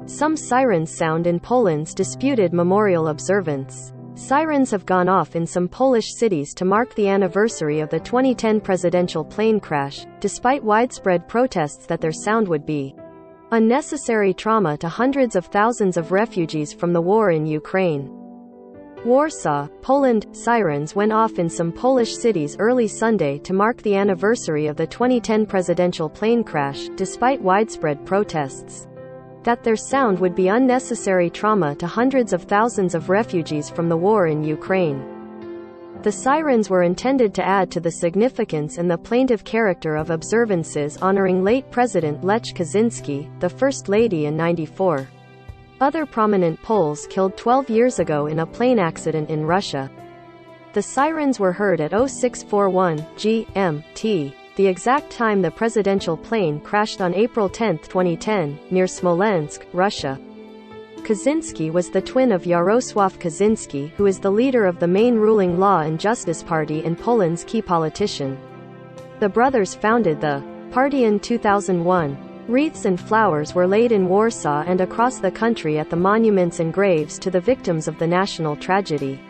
Some sirens sound in Poland's disputed memorial observance. Sirens have gone off in some Polish cities to mark the anniversary of the 2010 presidential plane crash, despite widespread protests that their sound would be unnecessary trauma to hundreds of thousands of refugees from the war in Ukraine. Warsaw, Poland. Sirens went off in some Polish cities early Sunday to mark the anniversary of the 2010 presidential plane crash, despite widespread protests that their sound would be unnecessary trauma to hundreds of thousands of refugees from the war in Ukraine. The sirens were intended to add to the significance and the plaintive character of observances honoring late President Lech Kaczynski, the First Lady in '94. Other prominent Poles killed 12 years ago in a plane accident in Russia. The sirens were heard at 0641 GMT, the exact time the presidential plane crashed on April 10, 2010, near Smolensk, Russia. Kaczynski was the twin of Jarosław Kaczynski, who is the leader of the main ruling Law and Justice Party and Poland's key politician. The brothers founded the party in 2001. Wreaths and flowers were laid in Warsaw and across the country at the monuments and graves to the victims of the national tragedy.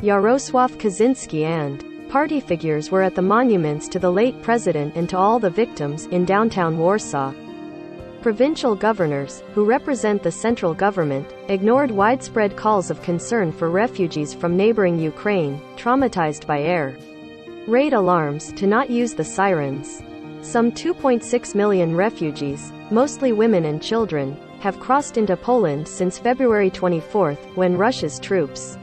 Jarosław Kaczynski and party figures were at the monuments to the late president and to all the victims in downtown Warsaw. Provincial governors, who represent the central government, ignored widespread calls of concern for refugees from neighboring Ukraine, traumatized by air raid alarms, to not use the sirens. Some 2.6 million refugees, mostly women and children, have crossed into Poland since February 24, when Russia's troops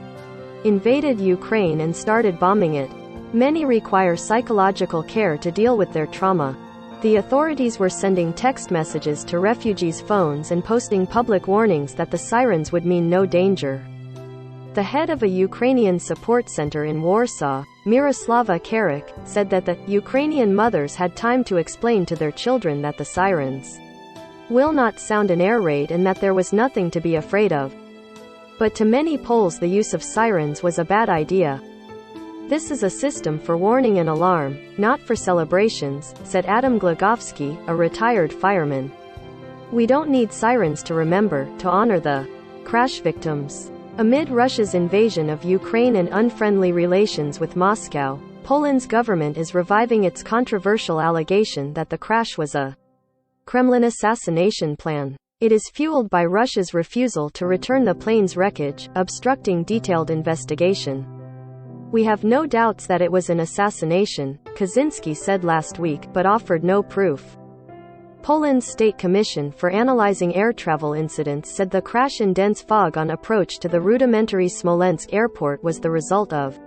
invaded Ukraine and started bombing it. Many require psychological care to deal with their trauma. The authorities were sending text messages to refugees' phones and posting public warnings that the sirens would mean no danger. The head of a Ukrainian support center in Warsaw, Miroslava Karik, said that the Ukrainian mothers had time to explain to their children that the sirens will not sound an air raid and that there was nothing to be afraid of. But to many Poles the use of sirens was a bad idea. This is a system for warning and alarm, not for celebrations, said Adam Glogowski, a retired fireman. We don't need sirens to remember, to honor the crash victims. Amid Russia's invasion of Ukraine and unfriendly relations with Moscow, Poland's government is reviving its controversial allegation that the crash was a Kremlin assassination plan. It is fueled by Russia's refusal to return the plane's wreckage, obstructing detailed investigation. We have no doubts that it was an assassination, Kaczynski said last week, but offered no proof. Poland's State Commission for Analyzing Air Travel Incidents said the crash in dense fog on approach to the rudimentary Smolensk airport was the result of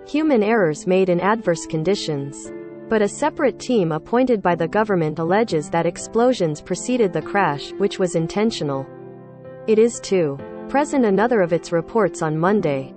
human errors made in adverse conditions. But a separate team appointed by the government alleges that explosions preceded the crash, which was intentional. It is to present another of its reports on Monday.